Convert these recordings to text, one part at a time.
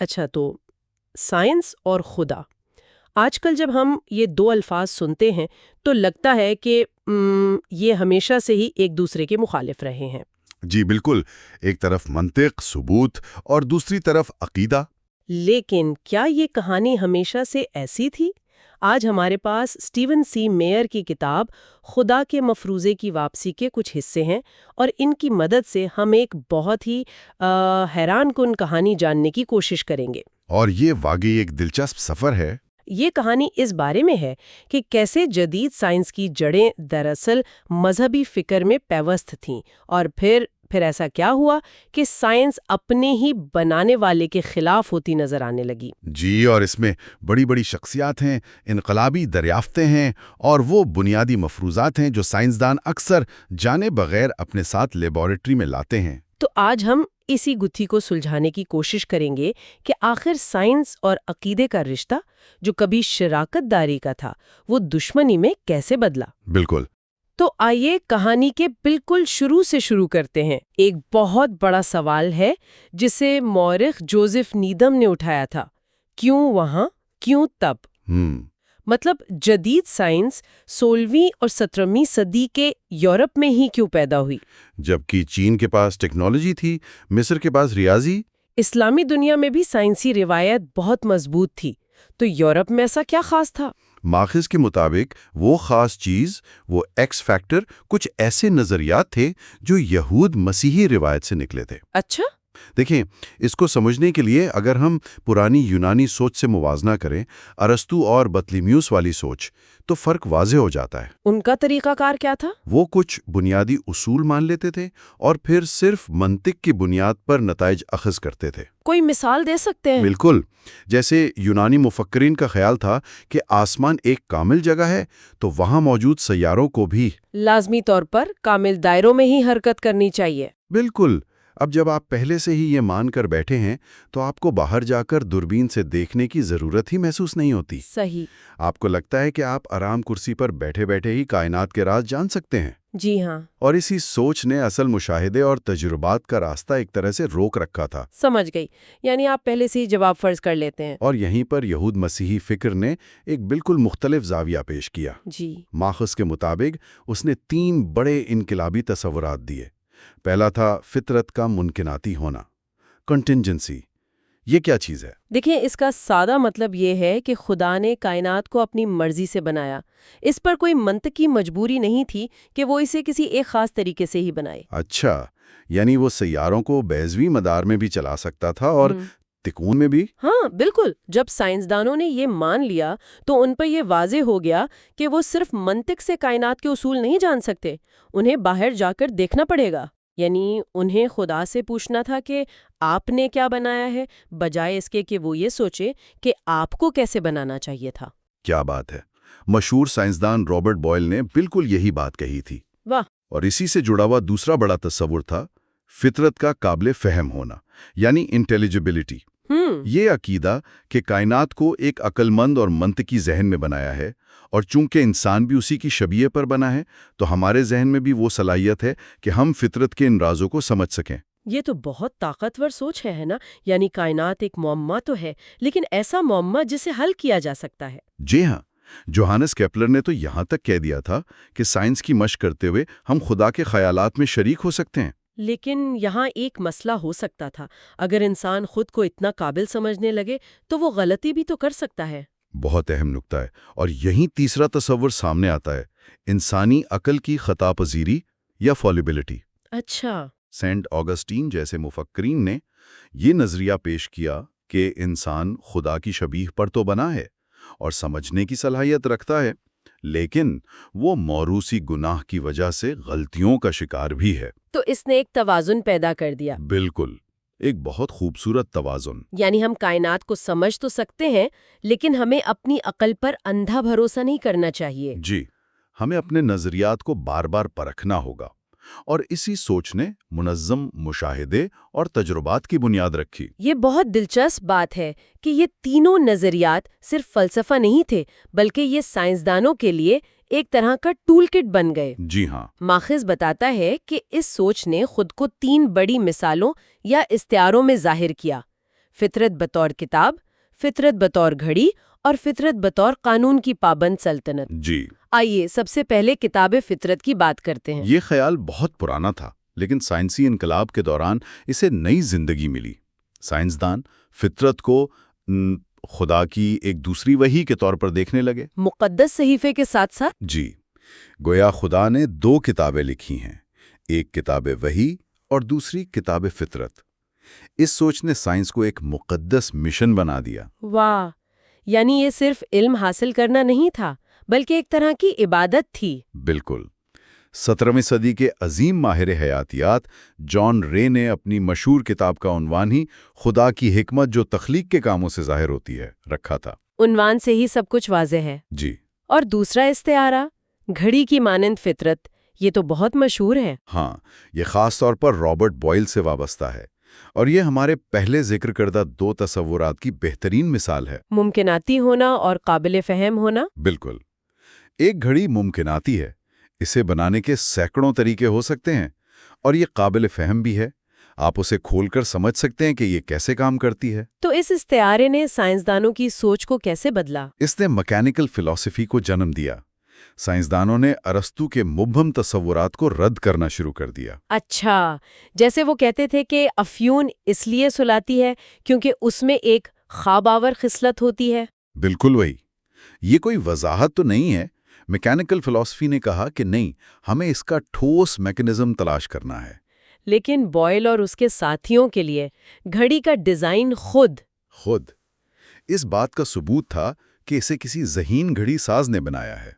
اچھا، تو سائنس اور خدا، آج کل جب ہم یہ دو الفاظ سنتے ہیں تو لگتا ہے کہ یہ ہمیشہ سے ہی ایک دوسرے کے مخالف رہے ہیں۔ جی بالکل، ایک طرف منطق، ثبوت اور دوسری طرف عقیدہ۔ لیکن کیا یہ کہانی ہمیشہ سے ایسی تھی؟ آج ہمارے پاس اسٹیون سی میئر کی کتاب خدا کے مفروضے کی واپسی کے کچھ حصے ہیں، اور ان کی مدد سے ہم ایک بہت ہی حیران کن کہانی جاننے کی کوشش کریں گے۔ اور یہ واقعی ایک دلچسپ سفر ہے۔ یہ کہانی اس بارے میں ہے کہ کیسے جدید سائنس کی جڑیں دراصل مذہبی فکر میں پیوست تھیں، اور پھر ایسا کیا ہوا کہ سائنس اپنے ہی بنانے والے کے خلاف ہوتی نظر آنے لگی۔ جی، اور اس میں بڑی بڑی شخصیات ہیں، انقلابی دریافتیں ہیں، اور وہ بنیادی مفروضات ہیں جو سائنسدان اکثر جانے بغیر اپنے ساتھ لیبارٹری میں لاتے ہیں۔ تو آج ہم اسی گتھی کو سلجھانے کی کوشش کریں گے کہ آخر سائنس اور عقیدے کا رشتہ، جو کبھی شراکت داری کا تھا، وہ دشمنی میں کیسے بدلا۔ بالکل۔ تو آئیے کہانی کے بالکل شروع سے شروع کرتے ہیں۔ ایک بہت بڑا سوال ہے جسے مورخ جوزف نیدم نے اٹھایا تھا، کیوں وہاں، کیوں تب؟ مطلب جدید سائنس 16ویں اور 17ویں صدی کے یورپ میں ہی کیوں پیدا ہوئی، جبکہ چین کے پاس ٹیکنالوجی تھی، مصر کے پاس ریاضی۔ اسلامی دنیا میں بھی سائنسی روایت بہت مضبوط تھی، تو یورپ میں ایسا کیا خاص تھا؟ ماخذ کے مطابق وہ خاص چیز، وہ ایکس فیکٹر، کچھ ایسے نظریات تھے جو یہود مسیحی روایت سے نکلے تھے۔ اچھا، دیکھیں، اس کو سمجھنے کے لیے اگر ہم پرانی یونانی سوچ سے موازنہ کریں، ارسطو اور بطلیمیوس والی سوچ، تو فرق واضح ہو جاتا ہے۔ ان کا طریقہ کار کیا تھا؟ وہ کچھ بنیادی اصول مان لیتے تھے اور پھر صرف منطق کی بنیاد پر نتائج اخذ کرتے تھے۔ کوئی مثال دے سکتے ہیں؟ بالکل، جیسے یونانی مفکرین کا خیال تھا کہ آسمان ایک کامل جگہ ہے، تو وہاں موجود سیاروں کو بھی لازمی طور پر کامل دائروں میں ہی حرکت کرنی چاہیے۔ بالکل۔ اب جب آپ پہلے سے ہی یہ مان کر بیٹھے ہیں تو آپ کو باہر جا کر دوربین سے دیکھنے کی ضرورت ہی محسوس نہیں ہوتی۔ صحیح۔ آپ کو لگتا ہے کہ آپ آرام کرسی پر بیٹھے بیٹھے ہی کائنات کے راز جان سکتے ہیں۔ جی ہاں۔ اور اسی سوچ نے اصل مشاہدے اور تجربات کا راستہ ایک طرح سے روک رکھا تھا۔ سمجھ گئی، یعنی آپ پہلے سے ہی جواب فرض کر لیتے ہیں۔ اور یہیں پر یہود مسیحی فکر نے ایک بالکل مختلف زاویہ پیش کیا۔ جی۔ ماخذ کے مطابق اس نے 3 بڑے انقلابی تصورات دیے۔ پہلا تھا فطرت کا ممکناتی ہونا، کنٹینجنسی۔ یہ کیا چیز ہے؟ دیکھیں، اس کا سادہ مطلب یہ ہے کہ خدا نے کائنات کو اپنی مرضی سے بنایا، اس پر کوئی منطقی مجبوری نہیں تھی کہ وہ اسے کسی ایک خاص طریقے سے ہی بنائے۔ اچھا، یعنی وہ سیاروں کو بیضوی مدار میں بھی چلا سکتا تھا اور تکون میں بھی؟ ہاں بالکل۔ جب سائنسدانوں نے یہ مان لیا تو ان پر یہ واضح ہو گیا کہ وہ صرف منطق سے کائنات کے اصول نہیں جان سکتے، انہیں باہر جا کر دیکھنا پڑے گا۔ یعنی انہیں خدا سے پوچھنا تھا کہ آپ نے کیا بنایا ہے، بجائے اس کے کہ وہ یہ سوچے کہ آپ کو کیسے بنانا چاہیے تھا۔ کیا بات ہے! مشہور سائنسدان رابرٹ بوائل نے بالکل یہی بات کہی تھی۔ واہ! اور اسی سے جڑا ہوا دوسرا بڑا تصور تھا فطرت کا قابل فہم ہونا، یعنی انٹیلیجبلٹی۔ یہ عقیدہ کہ کائنات کو ایک عقل مند اور منطقی ذہن میں بنایا ہے، اور چونکہ انسان بھی اسی کی شبیہ پر بنا ہے، تو ہمارے ذہن میں بھی وہ صلاحیت ہے کہ ہم فطرت کے ان رازوں کو سمجھ سکیں۔ یہ تو بہت طاقتور سوچ ہے نا؟ یعنی کائنات ایک معمہ تو ہے، لیکن ایسا معمہ جسے حل کیا جا سکتا ہے۔ جی ہاں، جوہانس کیپلر نے تو یہاں تک کہہ دیا تھا کہ سائنس کی مشق کرتے ہوئے ہم خدا کے خیالات میں شریک ہو سکتے ہیں۔ لیکن یہاں ایک مسئلہ ہو سکتا تھا، اگر انسان خود کو اتنا قابل سمجھنے لگے تو وہ غلطی بھی تو کر سکتا ہے۔ بہت اہم نکتہ ہے، اور یہیں تیسرا تصور سامنے آتا ہے، انسانی عقل کی خطا پذیری یا فالیبلٹی۔ اچھا۔ سینٹ آگسٹین جیسے مفکرین نے یہ نظریہ پیش کیا کہ انسان خدا کی شبیہ پر تو بنا ہے اور سمجھنے کی صلاحیت رکھتا ہے، لیکن وہ موروثی گناہ کی وجہ سے غلطیوں کا شکار بھی ہے۔ تو اس نے ایک توازن پیدا کر دیا۔ بالکل، ایک بہت خوبصورت توازن۔ یعنی ہم کائنات کو سمجھ تو سکتے ہیں، لیکن ہمیں اپنی عقل پر اندھا بھروسہ نہیں کرنا چاہیے۔ جی، ہمیں اپنے نظریات کو بار بار پرکھنا ہوگا، اور اسی سوچ نے منظم مشاہدے اور تجربات کی بنیاد رکھی۔ یہ بہت دلچسپ بات ہے کہ یہ تینوں نظریات صرف فلسفہ نہیں تھے، بلکہ یہ سائنسدانوں کے لیے ایک طرح کا ٹول کٹ بن گئے۔ جی ہاں۔ ماخذ بتاتا ہے کہ اس سوچ نے خود کو 3 بڑی مثالوں یا استعاروں میں ظاہر کیا: فطرت بطور کتاب، فطرت بطور گھڑی اور فطرت بطور قانون کی پابند سلطنت۔ جی، آئیے سب سے پہلے کتاب فطرت کی بات کرتے ہیں۔ یہ خیال بہت پرانا تھا، لیکن سائنسی انقلاب کے دوران اسے نئی زندگی ملی۔ سائنسدان فطرت کو خدا کی ایک دوسری وحی کے طور پر دیکھنے لگے۔ مقدس صحیفے کے ساتھ ساتھ؟ جی، گویا خدا نے دو کتابیں لکھی ہیں، ایک کتاب وحی اور دوسری کتاب فطرت۔ اس سوچ نے سائنس کو ایک مقدس مشن بنا دیا۔ واہ، یعنی یہ صرف علم حاصل کرنا نہیں تھا بلکہ ایک طرح کی عبادت تھی۔ بالکل۔ 17ویں صدی کے عظیم ماہر حیاتیات جان رے نے اپنی مشہور کتاب کا عنوان ہی خدا کی حکمت جو تخلیق کے کاموں سے ظاہر ہوتی ہے رکھا تھا۔ عنوان سے ہی سب کچھ واضح ہے۔ جی، اور دوسرا استعارہ گھڑی کی مانند فطرت، یہ تو بہت مشہور ہے۔ ہاں، یہ خاص طور پر رابرٹ بوائل سے وابستہ ہے، اور یہ ہمارے پہلے ذکر کردہ دو تصورات کی بہترین مثال ہے۔ ممکناتی ہونا اور قابل فہم ہونا۔ بالکل۔ ایک گھڑی ممکناتی ہے، اسے بنانے کے سینکڑوں طریقے ہو سکتے ہیں، اور یہ قابل فہم بھی ہے، آپ اسے کھول کر سمجھ سکتے ہیں کہ یہ کیسے کام کرتی ہے۔ تو اس استعارے نے سائنسدانوں کی سوچ کو کیسے بدلا؟ اس نے میکینیکل فلسفی کو جنم دیا۔ سائنسدانوں نے ارسطو کے مبہم تصورات کو رد کرنا شروع کر دیا۔ اچھا، جیسے وہ کہتے تھے کہ افیون اس لیے سلاتی ہے کیونکہ اس میں ایک خواب آور خصلت ہوتی ہے۔ بالکل وہی۔ یہ کوئی وضاحت تو نہیں ہے۔ میکینیکل فلسفی نے کہا کہ نہیں، ہمیں اس کا ٹھوس میکانزم تلاش کرنا ہے۔ لیکن بوائل اور اس کے ساتھیوں کے لیے گھڑی کا ڈیزائن خود اس بات کا ثبوت تھا کہ اسے کسی ذہین گھڑی ساز نے بنایا ہے۔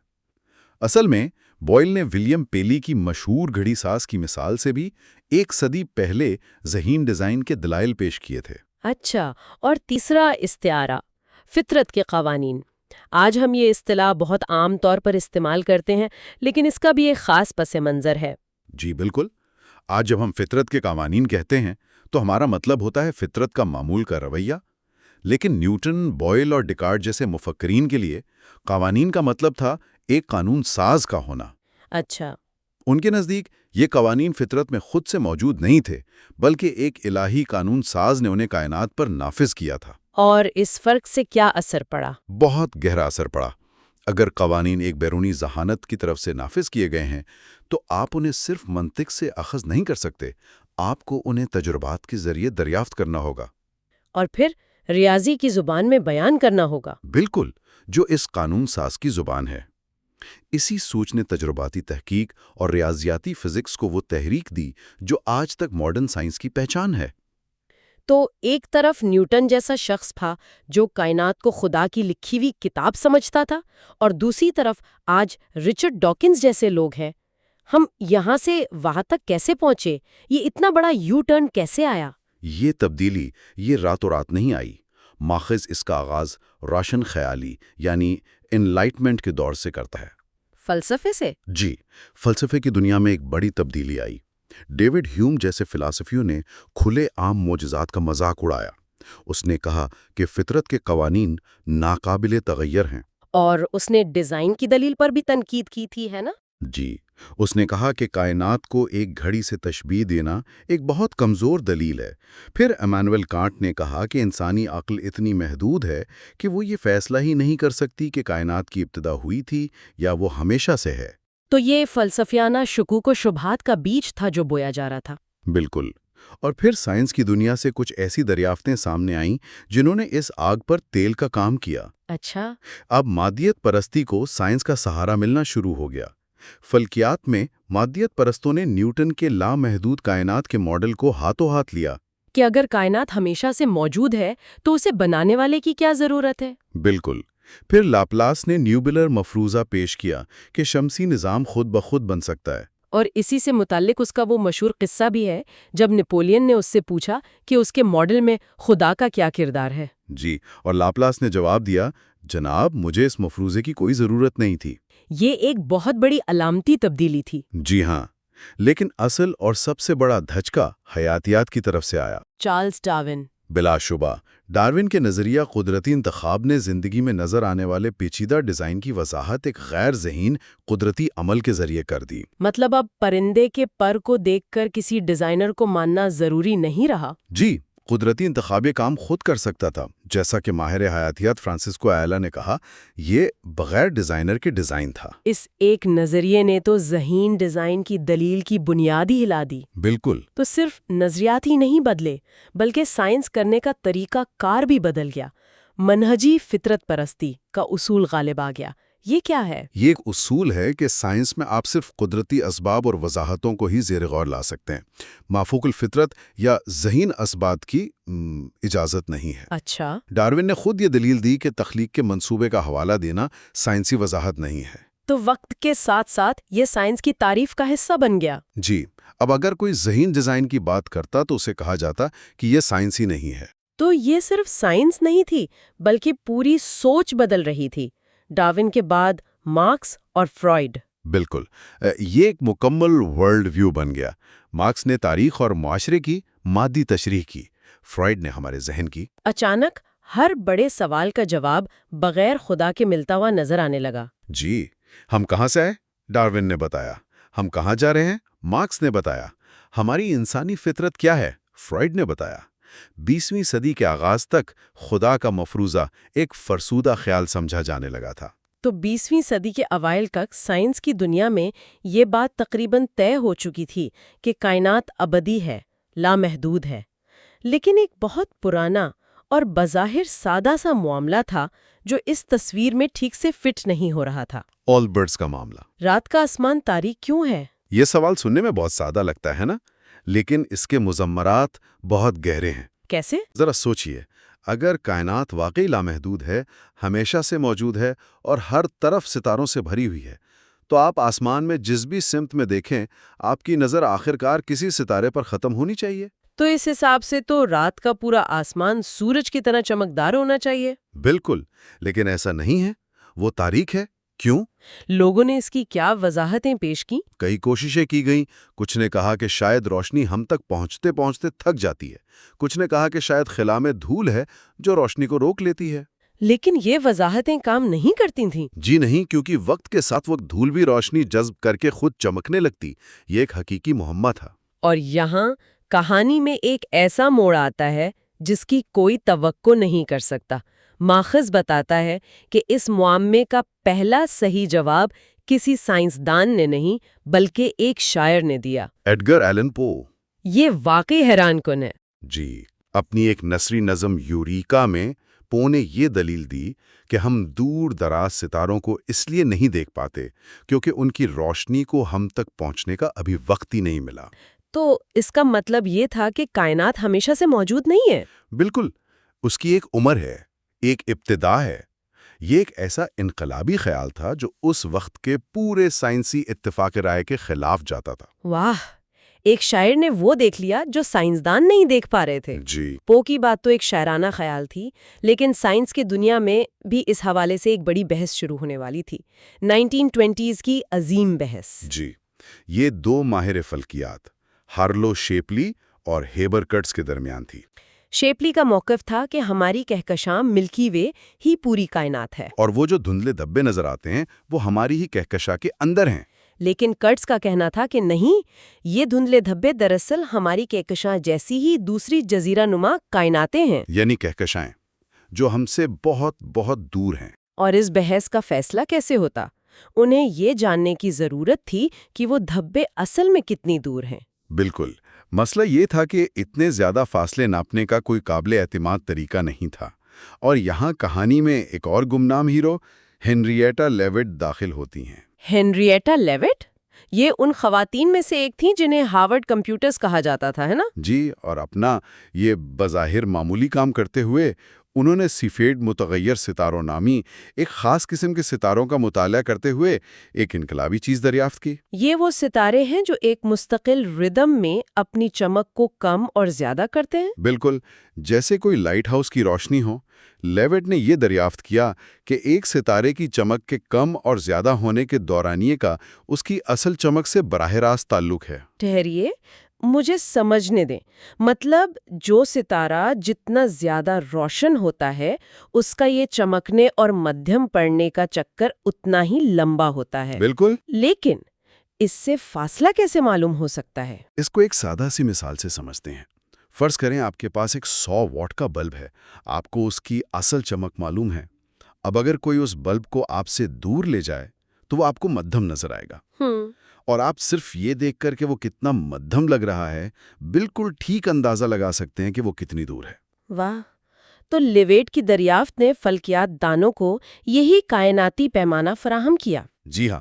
اصل میں بوائل نے ولیم پیلی کی مشہور گھڑی ساز کی مثال سے بھی 1 صدی پہلے ذہین ڈیزائن کے دلائل پیش کیے تھے۔ اچھا، اور تیسرا استعارہ فطرت کے قوانین۔ آج ہم یہ اصطلاح بہت عام طور پر استعمال کرتے ہیں، لیکن اس کا بھی ایک خاص پس منظر ہے۔ جی بالکل۔ آج جب ہم فطرت کے قوانین کہتے ہیں تو ہمارا مطلب ہوتا ہے فطرت کا معمول کا رویہ، لیکن نیوٹن، بوائل اور ڈیکارٹ جیسے مفکرین کے لیے قوانین کا مطلب تھا ایک قانون ساز کا ہونا۔ اچھا، ان کے نزدیک یہ قوانین فطرت میں خود سے موجود نہیں تھے، بلکہ ایک الہی قانون ساز نے انہیں کائنات پر نافذ کیا تھا۔ اور اس فرق سے کیا اثر پڑا؟ بہت گہرا اثر پڑا۔ اگر قوانین ایک بیرونی ذہانت کی طرف سے نافذ کیے گئے ہیں تو آپ انہیں صرف منطق سے اخذ نہیں کر سکتے، آپ کو انہیں تجربات کے ذریعے دریافت کرنا ہوگا۔ اور پھر ریاضی کی زبان میں بیان کرنا ہوگا۔ بالکل، جو اس قانون ساز کی زبان ہے۔ اسی سوچ نے تجرباتی تحقیق اور ریاضیاتی فزکس کو وہ تحریک دی جو آج تک ماڈرن سائنس کی پہچان ہے۔ تو ایک طرف نیوٹن جیسا شخص تھا جو کائنات کو خدا کی لکھی ہوئی کتاب سمجھتا تھا، اور دوسری طرف آج رچرڈ ڈاکنز جیسے لوگ ہیں۔ ہم یہاں سے وہاں تک کیسے پہنچے؟ یہ اتنا بڑا یو ٹرن کیسے آیا؟ یہ تبدیلی راتوں رات نہیں آئی۔ ماخذ اس کا آغاز روشن خیالی یعنی انلائٹمنٹ کے دور سے کرتا ہے۔ فلسفے سے؟ جی، فلسفے کی دنیا میں ایک بڑی تبدیلی آئی۔ ڈیوڈ ہیوم جیسے فلسفیوں نے کھلے عام معجزات کا مذاق اڑایا۔ اس نے کہا کہ فطرت کے قوانین ناقابل تغیر ہیں۔ اور اس نے ڈیزائن کی دلیل پر بھی تنقید کی تھی، ہے نا؟ جی، اس نے کہا کہ کائنات کو ایک گھڑی سے تشبیہ دینا ایک بہت کمزور دلیل ہے۔ پھر ایمانوئل کانٹ نے کہا کہ انسانی عقل اتنی محدود ہے کہ وہ یہ فیصلہ ہی نہیں کر سکتی کہ کائنات کی ابتدا ہوئی تھی یا وہ ہمیشہ سے ہے۔ تو یہ فلسفیانہ شکوک و شبہات کا بیج تھا جو بویا جا رہا تھا۔ بالکل۔ اور پھر سائنس کی دنیا سے کچھ ایسی دریافتیں سامنے آئیں جنہوں نے اس آگ پر تیل کا کام کیا۔ اچھا، اب مادیت پرستی کو سائنس کا سہارا ملنا شروع ہو گیا۔ فلکیات میں مادیت پرستوں نے نیوٹن کے لامحدود کائنات کے ماڈل کو ہاتھوں ہاتھ لیا کہ اگر کائنات ہمیشہ سے موجود ہے تو اسے بنانے والے کی کیا ضرورت ہے؟ بالکل۔ پھر لاپلاس نے نیوبلر مفروضہ پیش کیا کہ شمسی نظام خود بخود بن سکتا ہے۔ اور اسی سے متعلق اس کا وہ مشہور قصہ بھی ہے جب نپولین نے اس سے پوچھا کہ اس کے ماڈل میں خدا کا کیا کردار ہے۔ جی، اور لاپلاس نے جواب دیا، جناب مجھے اس مفروضے کی کوئی ضرورت نہیں تھی۔ یہ ایک بہت بڑی علامتی تبدیلی تھی۔ جی ہاں، لیکن اصل اور سب سے بڑا دھچکا حیاتیات کی طرف سے آیا۔ Charles Darwin. بلا شبہ ڈارون کے نظریہ قدرتی انتخاب نے زندگی میں نظر آنے والے پیچیدہ ڈیزائن کی وضاحت ایک غیر ذہین قدرتی عمل کے ذریعے کر دی۔ مطلب اب پرندے کے پر کو دیکھ کر کسی ڈیزائنر کو ماننا ضروری نہیں رہا؟ جی، قدرتی انتخاب کام خود کر سکتا تھا، جیسا کہ ماہر حیاتیات فرانسسکو ایلا نے کہا، یہ بغیر ڈیزائنر کے ڈیزائن تھا۔ اس ایک نظریے نے تو ذہین ڈیزائن کی دلیل کی بنیاد ہی ہلا دی۔ بالکل۔ تو صرف نظریات ہی نہیں بدلے، بلکہ سائنس کرنے کا طریقہ کار بھی بدل گیا۔ منہجی فطرت پرستی کا اصول غالب آ گیا۔ یہ کیا ہے؟ یہ ایک اصول ہے کہ سائنس میں آپ صرف قدرتی اسباب اور وضاحتوں کو ہی زیر غور لا سکتے ہیں، مافوق الفطرت یا ذہین اسباب کی اجازت نہیں ہے۔ اچھا۔ ڈارون نے خود یہ دلیل دی کہ تخلیق کے منصوبے کا حوالہ دینا سائنسی وضاحت نہیں ہے۔ تو وقت کے ساتھ ساتھ یہ سائنس کی تعریف کا حصہ بن گیا۔ جی، اب اگر کوئی ذہین ڈیزائن کی بات کرتا تو اسے کہا جاتا کہ یہ سائنسی نہیں ہے۔ تو یہ صرف سائنس نہیں تھی، بلکہ پوری سوچ بدل رہی تھی۔ ڈارون کے بعد مارکس اور فرائیڈ۔ بالکل، یہ ایک مکمل ورلڈ ویو بن گیا۔ مارکس نے تاریخ اور معاشرے کی مادی تشریح کی، فرائیڈ نے ہمارے ذہن کی۔ اچانک ہر بڑے سوال کا جواب بغیر خدا کے ملتا ہوا نظر آنے لگا۔ جی، ہم کہاں سے آئے؟ ڈارون نے بتایا۔ ہم کہاں جا رہے ہیں؟ مارکس نے بتایا۔ ہماری انسانی فطرت کیا ہے؟ فرائیڈ نے بتایا۔ 20ویں صدی کے آغاز تک خدا کا مفروضہ ایک فرسودہ خیال سمجھا جانے لگا تھا۔ تو 20ویں صدی کے اوائل تک سائنس کی دنیا میں یہ بات تقریباً طے ہو چکی تھی کہ کائنات ابدی ہے، لامحدود ہے۔ لیکن ایک بہت پرانا اور بظاہر سادہ سا معاملہ تھا جو اس تصویر میں ٹھیک سے فٹ نہیں ہو رہا تھا۔ آلبرٹس کا معاملہ۔ رات کا آسمان تاریک کیوں ہے؟ یہ سوال سننے میں بہت سادہ لگتا ہے نا، لیکن اس کے مضمرات بہت گہرے ہیں۔ کیسے؟ ذرا سوچئے، اگر کائنات واقعی لامحدود ہے، ہمیشہ سے موجود ہے اور ہر طرف ستاروں سے بھری ہوئی ہے، تو آپ آسمان میں جس بھی سمت میں دیکھیں، آپ کی نظر آخرکار کسی ستارے پر ختم ہونی چاہیے۔ تو اس حساب سے تو رات کا پورا آسمان سورج کی طرح چمکدار ہونا چاہیے۔ بالکل، لیکن ایسا نہیں ہے، وہ تاریک ہے۔ کیوں؟ لوگوں نے اس کی کیا وضاحتیں پیش کی؟ کئی کوششیں کی گئیں۔ کچھ نے کہا کہ شاید روشنی ہم تک پہنچتے پہنچتے تھک جاتی ہے، کچھ نے کہا کہ شاید خلا میں دھول ہے جو روشنی کو روک لیتی ہے۔ لیکن یہ وضاحتیں کام نہیں کرتی تھیں۔ جی نہیں، کیونکہ وقت کے ساتھ وہ دھول بھی روشنی جذب کر کے خود چمکنے لگتی۔ یہ ایک حقیقی معمہ تھا۔ اور یہاں کہانی میں ایک ایسا موڑ آتا ہے جس کی کوئی توقع نہیں کر سکتا۔ ماخذ بتاتا ہے کہ اس معامے کا پہلا صحیح جواب کسی سائنسدان نے نہیں بلکہ ایک شاعر نے دیا، ایڈگر ایلن پو۔ یہ واقعی حیران کن ہے۔ جی، اپنی ایک نثری نظم یوریکا میں پو نے یہ دلیل دی کہ ہم دور دراز ستاروں کو اس لیے نہیں دیکھ پاتے کیونکہ ان کی روشنی کو ہم تک پہنچنے کا ابھی وقت ہی نہیں ملا۔ تو اس کا مطلب یہ تھا کہ کائنات ہمیشہ سے موجود نہیں ہے؟ بالکل، اس کی ایک عمر ہے، ایک ابتدا ہے۔ یہ ایک ایسا انقلابی خیال تھا جو اس وقت کے پورے سائنسی اتفاق رائے کے خلاف جاتا تھا۔ واہ، ایک شاعر نے وہ دیکھ لیا جو سائنسدان نہیں دیکھ پا رہے تھے۔ جی، پو کی بات تو ایک شاعرانہ خیال تھی، لیکن سائنس کی دنیا میں بھی اس حوالے سے ایک بڑی بحث شروع ہونے والی تھی، 1920s کی عظیم بحث۔ جی، یہ دو ماہر فلکیات ہارلو شیپلی اور ہیبر کٹس کے درمیان تھی۔ شیپلی کا موقف تھا کہ ہماری کہکشاں ملکی وے ہی پوری کائنات ہے، اور وہ جو دھندلے دھبے نظر آتے ہیں وہ ہماری ہی کہکشاں کے اندر ہیں۔ لیکن کٹس کا کہنا تھا کہ نہیں، یہ دھندلے دھبے دراصل ہماری کہکشاں جیسی ہی دوسری جزیرہ نما کائناتیں ہیں، یعنی کہکشائیں جو ہم سے بہت بہت دور ہیں۔ اور اس بحث کا فیصلہ کیسے ہوتا؟ انہیں یہ جاننے کی ضرورت تھی کہ وہ دھبے اصل میں کتنی دور ہیں۔ بالکل، مسئلہ یہ تھا کہ اتنے زیادہ فاصلے ناپنے کا کوئی قابل اعتماد طریقہ نہیں تھا، اور یہاں کہانی میں ایک اور گمنام ہیرو ہنریٹا لیوٹ داخل ہوتی ہیں۔ ہنریٹا لیوٹ؟ یہ ان خواتین میں سے ایک تھیں جنہیں ہارورڈ کمپیوٹرز کہا جاتا تھا، ہے نا؟ جی، اور اپنا یہ بظاہر معمولی کام کرتے ہوئے انہوں نے سیفیڈ متغیر ستاروں نامی ایک خاص قسم کے ستاروں کا مطالعہ کرتے ہوئے ایک انقلابی چیز دریافت کی۔ یہ وہ ستارے ہیں جو ایک مستقل ردم میں اپنی چمک کو کم اور زیادہ کرتے ہیں؟ بالکل، جیسے کوئی لائٹ ہاؤس کی روشنی ہو۔ لیوٹ نے یہ دریافت کیا کہ ایک ستارے کی چمک کے کم اور زیادہ ہونے کے دورانیے کا اس کی اصل چمک سے براہ راست تعلق ہے۔ ٹھہریے، مجھے سمجھنے دیں۔ مطلب جو ستارہ جتنا زیادہ روشن ہوتا ہے اس کا یہ چمکنے اور مدھیم پڑنے کا چکر اتنا ہی لمبا ہوتا ہے۔ بالکل۔ لیکن اس سے فاصلہ کیسے معلوم ہو سکتا ہے؟ اس کو ایک سادہ سی مثال سے سمجھتے ہیں۔ فرض کریں آپ کے پاس ایک 100 واٹ کا بلب ہے، آپ کو اس کی اصل چمک معلوم ہے۔ اب اگر کوئی اس بلب کو آپ سے دور لے جائے تو وہ آپ کو مدھم نظر آئے گا، اور آپ صرف یہ دیکھ کر کہ وہ کتنا مدھم لگ رہا ہے بالکل ٹھیک اندازہ لگا سکتے ہیں کہ وہ کتنی دور ہے۔ واہ! تو لیویٹ کی دریافت نے فلکیات دانوں کو یہی کائناتی پیمانہ فراہم کیا۔ جی ہاں،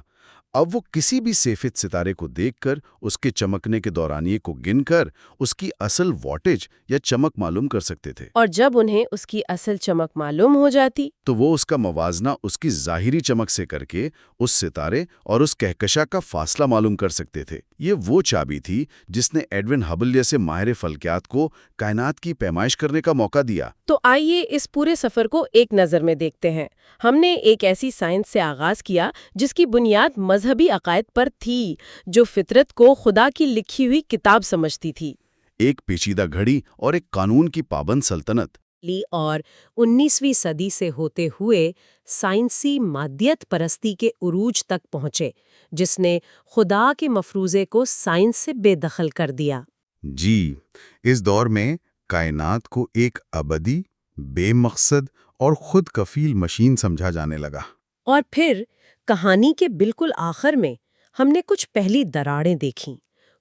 اب وہ کسی بھی سیفت ستارے کو دیکھ کر اس کے چمکنے کے دورانیے کو گن کر اس کی اصل واٹیج یا چمک معلوم کر سکتے تھے، اور جب انہیں اس کی اصل چمک معلوم ہو جاتی تو وہ اس کا موازنہ اس کی ظاہری چمک سے کر کے اس ستارے اور اس کہکشاں کا فاصلہ معلوم کر سکتے تھے۔ یہ وہ چابی تھی جس نے ایڈون ہبل جیسے ماہر فلکیات کو کائنات کی پیمائش کرنے کا موقع دیا۔ تو آئیے اس پورے سفر کو ایک نظر میں دیکھتے ہیں۔ ہم نے ایک ایسی سائنس سے آغاز کیا جس کی بنیاد مذہبی عقائد پر تھی، جو فطرت کو خدا کی لکھی ہوئی کتاب سمجھتی تھی۔ ایک پیچیدہ گھڑی اور ایک قانون کی پابند سلطنت۔ اور 19ویں صدی سے ہوتے ہوئے سائنسی مادیت پرستی کے عروج تک پہنچے، جس نے خدا کے مفروضے کو سائنس سے بے دخل کر دیا۔ جی، اس دور میں کائنات کو ایک ابدی، بے مقصد اور خود کفیل مشین سمجھا جانے لگا۔ اور پھر کہانی کے بالکل آخر میں ہم نے کچھ پہلی دراڑیں دیکھیں،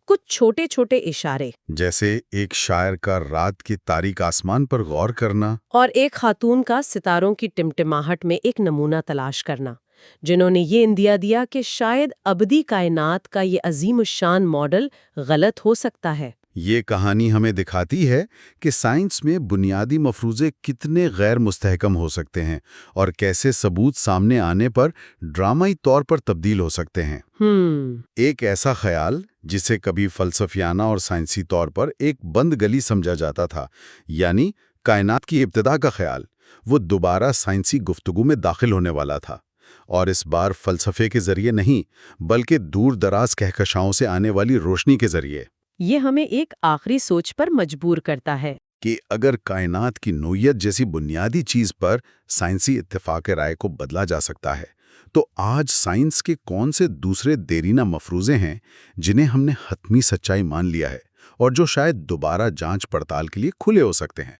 کچھ چھوٹے چھوٹے اشارے، جیسے ایک شاعر کا رات کے تاریک آسمان پر غور کرنا، اور ایک خاتون کا ستاروں کی ٹمٹماہٹ میں ایک نمونہ تلاش کرنا، جنہوں نے یہ اندیا دیا کہ شاید ابدی کائنات کا یہ عظیم الشان ماڈل غلط ہو سکتا ہے۔ یہ کہانی ہمیں دکھاتی ہے کہ سائنس میں بنیادی مفروضے کتنے غیر مستحکم ہو سکتے ہیں اور کیسے ثبوت سامنے آنے پر ڈرامائی طور پر تبدیل ہو سکتے ہیں۔ ایک ایسا خیال جسے کبھی فلسفیانہ اور سائنسی طور پر ایک بند گلی سمجھا جاتا تھا، یعنی کائنات کی ابتدا کا خیال، وہ دوبارہ سائنسی گفتگو میں داخل ہونے والا تھا، اور اس بار فلسفے کے ذریعے نہیں بلکہ دور دراز کہکشاؤں سے آنے والی روشنی کے ذریعے۔ یہ ہمیں ایک آخری سوچ پر مجبور کرتا ہے کہ اگر کائنات کی نوعیت جیسی بنیادی چیز پر سائنسی اتفاق رائے کو بدلا جا سکتا ہے، تو آج سائنس کے کون سے دوسرے دیرینہ مفروضے ہیں جنہیں ہم نے حتمی سچائی مان لیا ہے اور جو شاید دوبارہ جانچ پڑتال کے لیے کھلے ہو سکتے ہیں؟